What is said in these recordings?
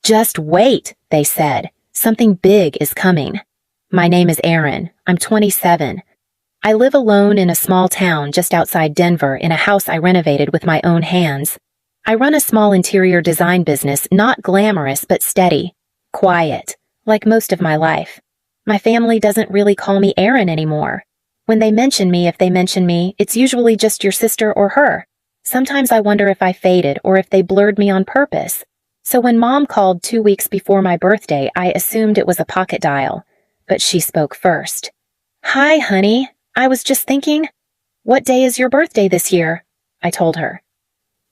Just wait, they said. Something big is coming. My name is Erin. I'm 27. I live alone in a small town just outside Denver in a house I renovated with my own hands. I run a small interior design business, not glamorous but steady. Quiet, like most of my life. My family doesn't really call me Erin anymore. When they mention me, if they mention me, it's usually just your sister or her. Sometimes I wonder if I faded or if they blurred me on purpose. So when Mom called 2 weeks before my birthday, I assumed it was a pocket dial. But she spoke first. "Hi, honey. I was just thinking, what day is your birthday this year?" I told her.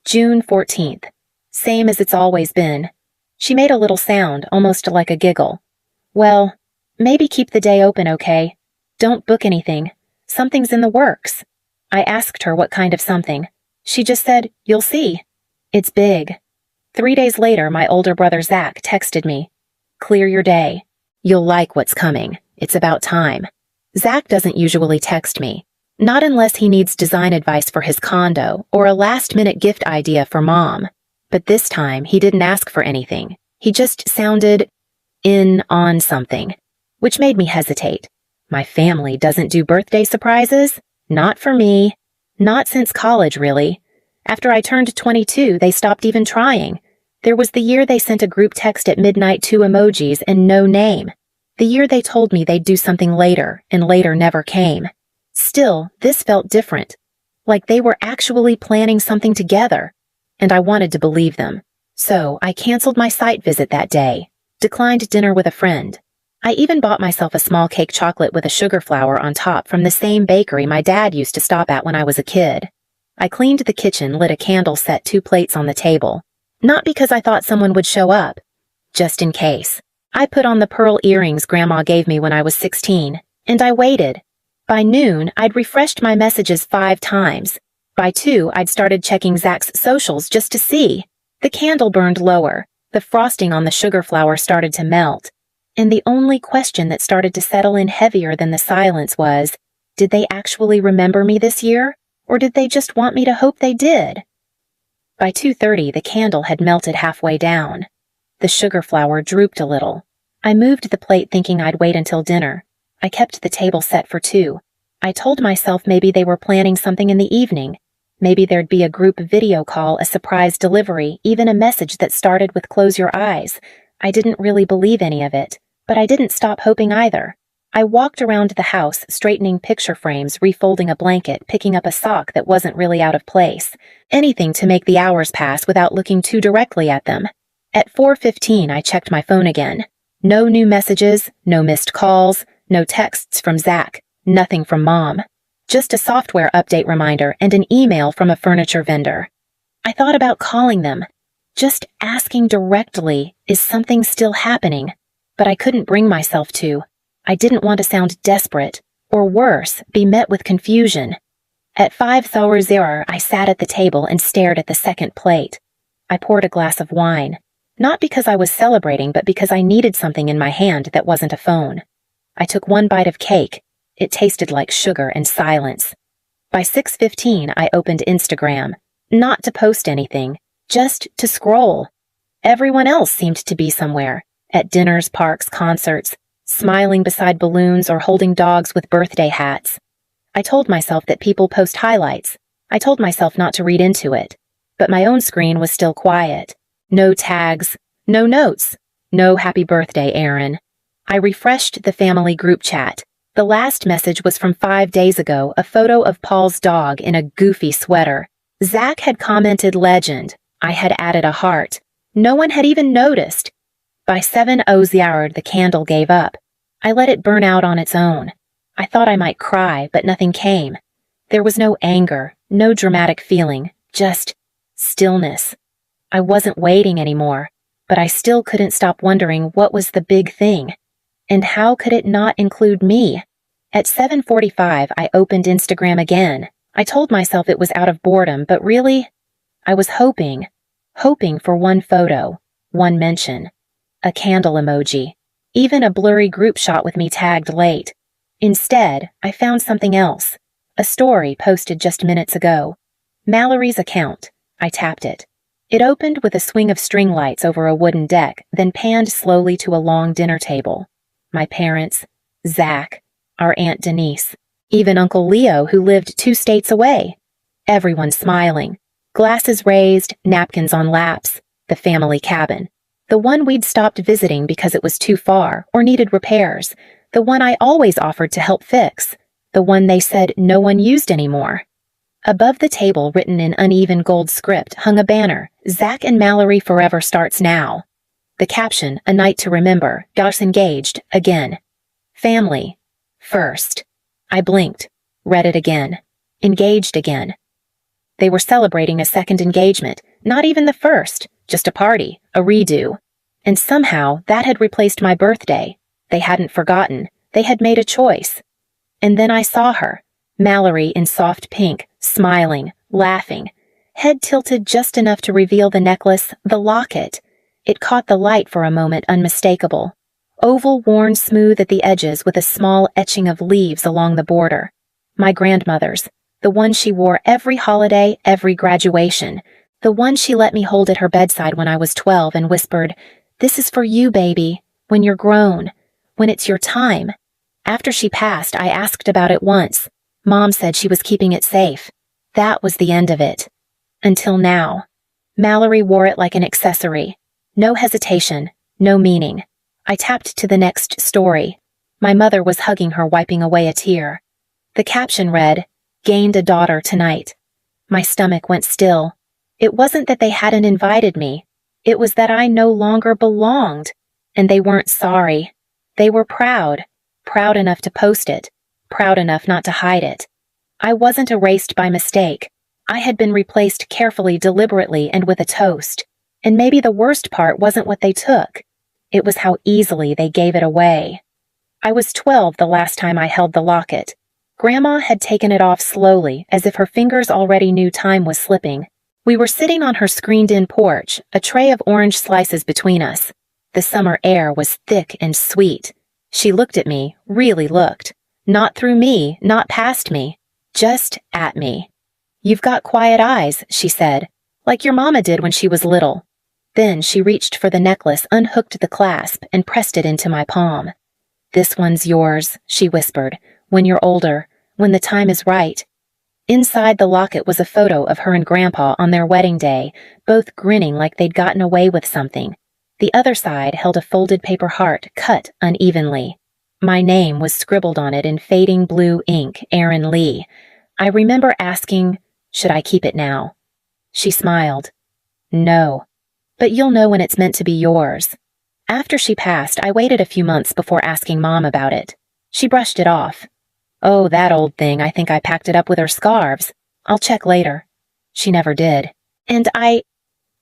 "June 14th. Same as it's always been." She made a little sound, almost like a giggle. "Well, maybe keep the day open, okay? Don't book anything. Something's in the works." I asked her what kind of something. She just said, "You'll see. It's big." 3 days later, my older brother Zach texted me. "Clear your day. You'll like what's coming. It's about time." Zach doesn't usually text me. Not unless he needs design advice for his condo or a last-minute gift idea for Mom. But this time, he didn't ask for anything. He just sounded in on something, which made me hesitate. My family doesn't do birthday surprises. Not for me. Not since college, really. After I turned 22, they stopped even trying. There was the year they sent a group text at midnight 2 emojis and no name. The year they told me they'd do something later, and later never came. Still, this felt different. Like they were actually planning something together. And I wanted to believe them. So, I canceled my site visit that day. Declined dinner with a friend. I even bought myself a small cake chocolate with a sugar flower on top from the same bakery my dad used to stop at when I was a kid. I cleaned the kitchen, lit a candle, set 2 plates on the table. Not because I thought someone would show up. Just in case. I put on the pearl earrings Grandma gave me when I was 16, and I waited. By noon, I'd refreshed my messages 5 times. By 2, I'd started checking Zach's socials just to see. The candle burned lower. The frosting on the sugar flower started to melt. And the only question that started to settle in heavier than the silence was, did they actually remember me this year? Or did they just want me to hope they did? By 2:30, the candle had melted halfway down. The sugar flower drooped a little. I moved the plate thinking I'd wait until dinner. I kept the table set for 2. I told myself maybe they were planning something in the evening. Maybe there'd be a group video call, a surprise delivery, even a message that started with "close your eyes." I didn't really believe any of it, but I didn't stop hoping either. I walked around the house, straightening picture frames, refolding a blanket, picking up a sock that wasn't really out of place. Anything to make the hours pass without looking too directly at them. At 4:15, I checked my phone again. No new messages, no missed calls, no texts from Zach, nothing from Mom. Just a software update reminder and an email from a furniture vendor. I thought about calling them. Just asking directly, is something still happening? But I couldn't bring myself to. I didn't want to sound desperate, or worse, be met with confusion. At 5:00, I sat at the table and stared at the second plate. I poured a glass of wine. Not because I was celebrating, but because I needed something in my hand that wasn't a phone. I took 1 bite of cake. It tasted like sugar and silence. By 6:15, I opened Instagram. Not to post anything, just to scroll. Everyone else seemed to be somewhere. At dinners, parks, concerts, smiling beside balloons or holding dogs with birthday hats. I told myself that people post highlights. I told myself not to read into it. But my own screen was still quiet. No tags, no notes, no happy birthday, Erin. I refreshed the family group chat. The last message was from 5 days ago, a photo of Paul's dog in a goofy sweater. Zach had commented legend. I had added a heart. No one had even noticed. By 7:00, the candle gave up. I let it burn out on its own. I thought I might cry, but nothing came. There was no anger, no dramatic feeling, just stillness. I wasn't waiting anymore, but I still couldn't stop wondering what was the big thing. And how could it not include me? At 7:45, I opened Instagram again. I told myself it was out of boredom, but really, I was hoping for one photo, one mention, a candle emoji, even a blurry group shot with me tagged late. Instead, I found something else, a story posted just minutes ago. Mallory's account. I tapped it. It opened with a swing of string lights over a wooden deck, then panned slowly to a long dinner table. My parents, Zach, our Aunt Denise, even Uncle Leo, who lived 2 states away. Everyone smiling. Glasses raised, napkins on laps. The family cabin. The one we'd stopped visiting because it was too far or needed repairs. The one I always offered to help fix. The one they said no one used anymore. Above the table, written in uneven gold script, hung a banner, Zach and Mallory forever starts now. The caption, a night to remember, got us engaged, again. Family. First. I blinked. Read it again. Engaged again. They were celebrating a second engagement, not even the first, just a party, a redo. And somehow that had replaced my birthday. They hadn't forgotten. They had made a choice. And then I saw her, Mallory in soft pink, smiling, laughing, head tilted just enough to reveal the necklace, the locket. It caught the light for a moment, unmistakable. Oval worn smooth at the edges with a small etching of leaves along the border. My grandmother's, the one she wore every holiday, every graduation, the one she let me hold at her bedside when I was 12 and whispered, "This is for you, baby, when you're grown, when it's your time." After she passed, I asked about it once. Mom said she was keeping it safe. That was the end of it. Until now. Mallory wore it like an accessory. No hesitation, no meaning. I tapped to the next story. My mother was hugging her, wiping away a tear. The caption read, "Gained a daughter tonight." My stomach went still. It wasn't that they hadn't invited me. It was that I no longer belonged. And they weren't sorry. They were proud. Proud enough to post it. Proud enough not to hide it. I wasn't erased by mistake. I had been replaced carefully, deliberately, and with a toast. And maybe the worst part wasn't what they took. It was how easily they gave it away. I was 12 the last time I held the locket. Grandma had taken it off slowly, as if her fingers already knew time was slipping. We were sitting on her screened-in porch, a tray of orange slices between us. The summer air was thick and sweet. She looked at me, really looked. Not through me, not past me. Just at me. "You've got quiet eyes," she said, "like your mama did when she was little." Then she reached for the necklace, unhooked the clasp, and pressed it into my palm. "This one's yours," she whispered, "when you're older, when the time is right." Inside the locket was a photo of her and Grandpa on their wedding day, both grinning like they'd gotten away with something. The other side held a folded paper heart, cut unevenly. My name was scribbled on it in fading blue ink, Aaron Lee. I remember asking, "Should I keep it now?" She smiled. "No. But you'll know when it's meant to be yours." After she passed, I waited a few months before asking Mom about it. She brushed it off. "Oh, that old thing, I think I packed it up with her scarves. I'll check later." She never did. And I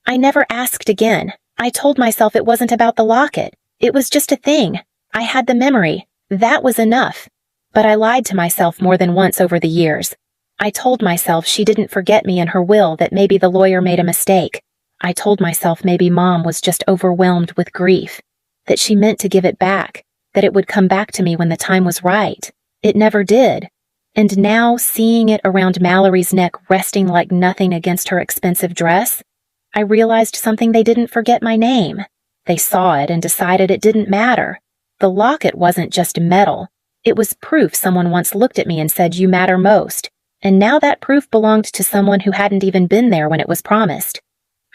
never asked again. I told myself it wasn't about the locket. It was just a thing. I had the memory. That was enough. But I lied to myself more than once over the years. I told myself she didn't forget me in her will, that maybe the lawyer made a mistake. I told myself maybe Mom was just overwhelmed with grief, that she meant to give it back, that it would come back to me when the time was right. It never did. And now, seeing it around Mallory's neck, resting like nothing against her expensive dress, I realized something: they didn't forget my name. They saw it and decided it didn't matter. The locket wasn't just metal. It was proof someone once looked at me and said, "You matter most." And now that proof belonged to someone who hadn't even been there when it was promised.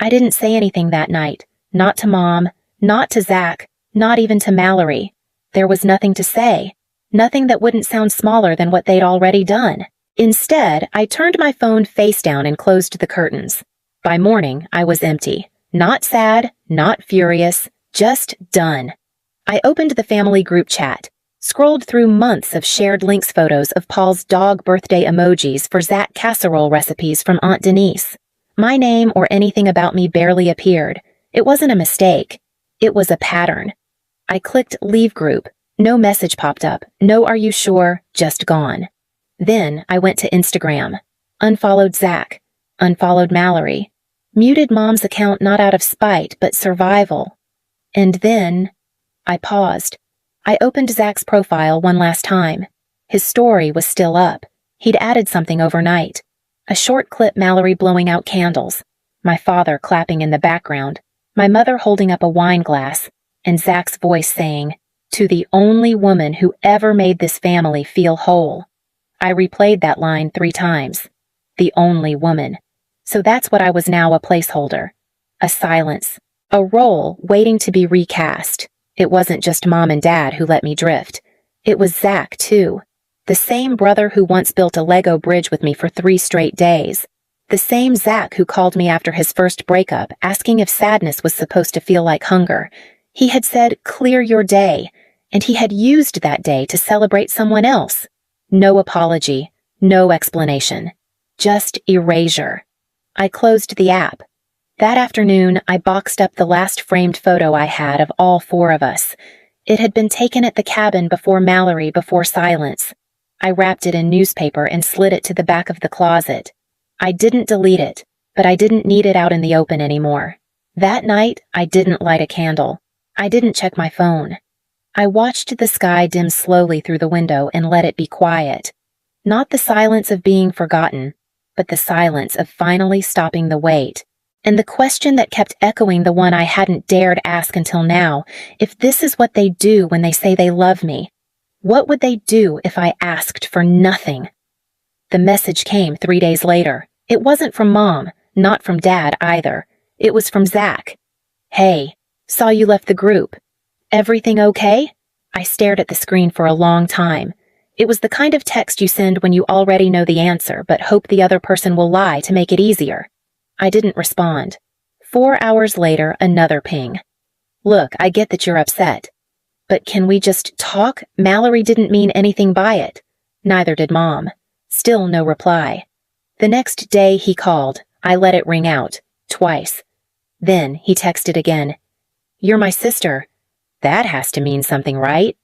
I didn't say anything that night. Not to Mom, not to Zach, not even to Mallory. There was nothing to say. Nothing that wouldn't sound smaller than what they'd already done. Instead, I turned my phone face down and closed the curtains. By morning, I was empty. Not sad, not furious, just done. I opened the family group chat, scrolled through months of shared links, photos of Paul's dog birthday emojis for Zach casserole recipes from Aunt Denise. My name or anything about me barely appeared. It wasn't a mistake. It was a pattern. I clicked leave group. No message popped up. No "are you sure?" Just gone. Then I went to Instagram. Unfollowed Zach. Unfollowed Mallory. Muted Mom's account, not out of spite, but survival. And then I paused. I opened Zach's profile one last time. His story was still up. He'd added something overnight. A short clip: Mallory blowing out candles. my father clapping in the background, my mother holding up a wine glass, and Zach's voice saying, "To the only woman who ever made this family feel whole." I replayed that line 3 times. The only woman. So that's what I was now, a placeholder. A silence. A role waiting to be recast. It wasn't just Mom and Dad who let me drift. It was Zach, too. The same brother who once built a Lego bridge with me for 3 straight days. The same Zach who called me after his first breakup, asking if sadness was supposed to feel like hunger. He had said, "Clear your day," and he had used that day to celebrate someone else. No apology, no explanation. Just erasure. I closed the app. That afternoon, I boxed up the last framed photo I had of all 4 of us. It had been taken at the cabin before Mallory, before Silence. I wrapped it in newspaper and slid it to the back of the closet. I didn't delete it, but I didn't need it out in the open anymore. That night, I didn't light a candle. I didn't check my phone. I watched the sky dim slowly through the window and let it be quiet. Not the silence of being forgotten, but the silence of finally stopping the wait. And the question that kept echoing, the one I hadn't dared ask until now, if this is what they do when they say they love me, what would they do if I asked for nothing? The message came 3 days later. It wasn't from Mom, not from Dad either. It was from Zach. "Hey, saw you left the group. Everything okay?" I stared at the screen for a long time. It was the kind of text you send when you already know the answer but hope the other person will lie to make it easier. I didn't respond. 4 hours later, another ping. "Look, I get that you're upset. But can we just talk? Mallory didn't mean anything by it. Neither did Mom." Still no reply. The next day he called. I let it ring out. Twice. Then he texted again. "You're my sister. That has to mean something, right?"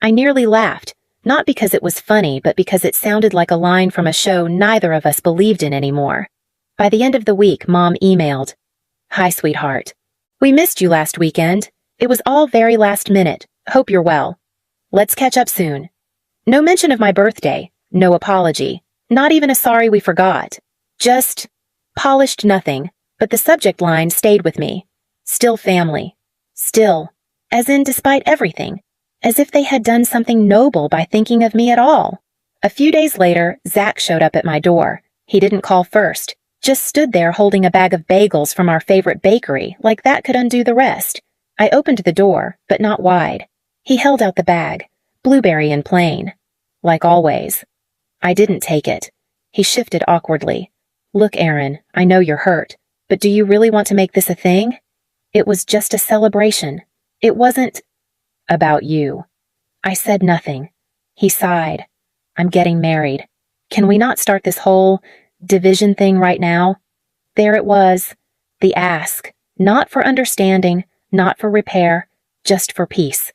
I nearly laughed, not because it was funny, but because it sounded like a line from a show neither of us believed in anymore. By the end of the week, Mom emailed, "Hi, sweetheart. We missed you last weekend. It was all very last minute. Hope you're well. Let's catch up soon." No mention of my birthday, no apology, not even a sorry we forgot. Just polished nothing, but the subject line stayed with me. Still family. Still, as in despite everything, as if they had done something noble by thinking of me at all. A few days later, Zach showed up at my door. He didn't call first, just stood there holding a bag of bagels from our favorite bakery, like that could undo the rest. I opened the door, but not wide. He held out the bag, blueberry and plain. Like always. I didn't take it. He shifted awkwardly. "Look, Aaron, I know you're hurt, but do you really want to make this a thing? It was just a celebration. It wasn't about you." I said nothing. He sighed. "I'm getting married. Can we not start this whole division thing right now?" There it was. The ask. Not for understanding, not for repair, just for peace.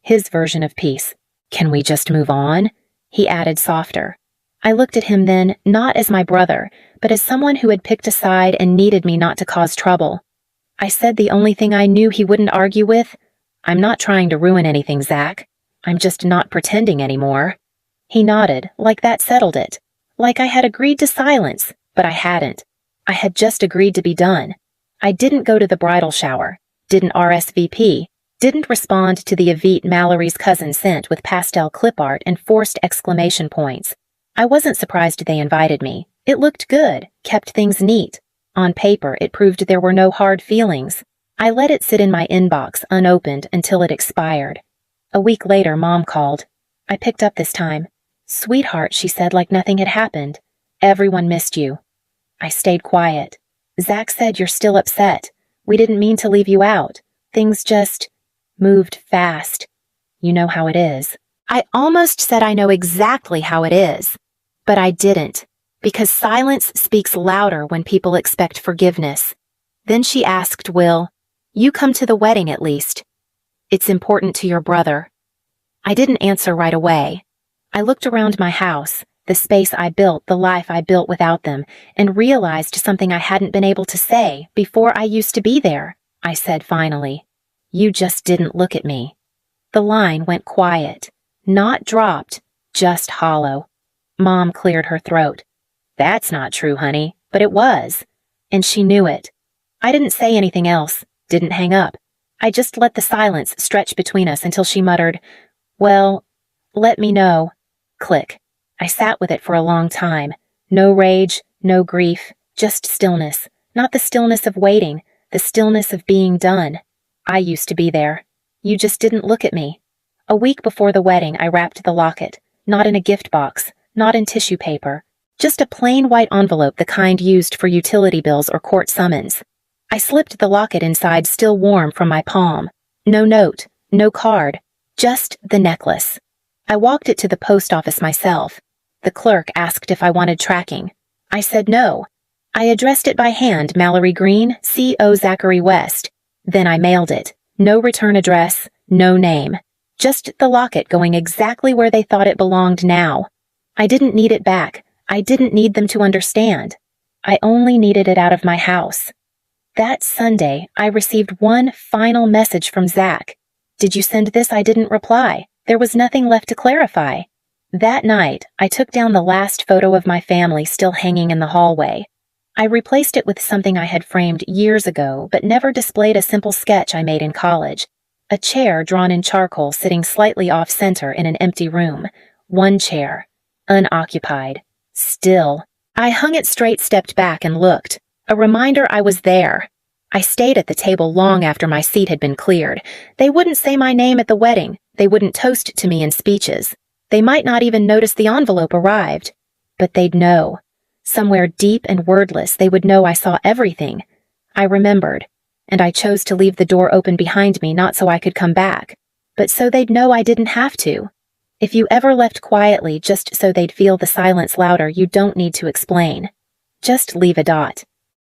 His version of peace. "Can we just move on?" He added softer. I looked at him then, not as my brother, but as someone who had picked a side and needed me not to cause trouble. I said the only thing I knew he wouldn't argue with. "I'm not trying to ruin anything, Zach. I'm just not pretending anymore." He nodded, like that settled it. Like I had agreed to silence, but I hadn't. I had just agreed to be done. I didn't go to the bridal shower, didn't RSVP, didn't respond to the Evite Mallory's cousin sent with pastel clip art and forced exclamation points. I wasn't surprised they invited me. It looked good, kept things neat. On paper, it proved there were no hard feelings. I let it sit in my inbox unopened until it expired. A week later, Mom called. I picked up this time. "Sweetheart," she said like nothing had happened. "Everyone missed you." I stayed quiet. "Zach said you're still upset. We didn't mean to leave you out. Things just moved fast. You know how it is." I almost said I know exactly how it is. But I didn't, because silence speaks louder when people expect forgiveness. Then she asked, "Will you come to the wedding at least? It's important to your brother." I didn't answer right away. I looked around my house, the space I built, the life I built without them, and realized something I hadn't been able to say before I used to be there. I said finally, "You just didn't look at me." The line went quiet, not dropped, just hollow. Mom cleared her throat. "That's not true, honey, but it was." And she knew it. I didn't say anything else, didn't hang up. I just let the silence stretch between us until she muttered, "Well, let me know." Click. I sat with it for a long time. No rage, no grief, just stillness. Not the stillness of waiting, the stillness of being done. I used to be there. You just didn't look at me. A week before the wedding, I wrapped the locket, not in a gift box, not in tissue paper, just a plain white envelope, the kind used for utility bills or court summons. I slipped the locket inside, still warm from my palm. No note, no card, just the necklace. I walked it to the post office myself. The clerk asked if I wanted tracking. I said no. I addressed it by hand, Mallory Green, C.O. Zachary West. Then I mailed it. No return address, no name. Just the locket going exactly where they thought it belonged now. I didn't need it back. I didn't need them to understand. I only needed it out of my house. That Sunday, I received one final message from Zach. "Did you send this?" I didn't reply. There was nothing left to clarify. That night, I took down the last photo of my family still hanging in the hallway. I replaced it with something I had framed years ago, but never displayed, a simple sketch I made in college. A chair drawn in charcoal sitting slightly off-center in an empty room. One chair. Unoccupied. Still. I hung it straight, stepped back, and looked. A reminder I was there. I stayed at the table long after my seat had been cleared. They wouldn't say my name at the wedding. They wouldn't toast to me in speeches. They might not even notice the envelope arrived. But they'd know. Somewhere deep and wordless, they would know I saw everything. I remembered. And I chose to leave the door open behind me, not so I could come back, but so they'd know I didn't have to. If you ever left quietly just so they'd feel the silence louder, you don't need to explain. Just leave a dot.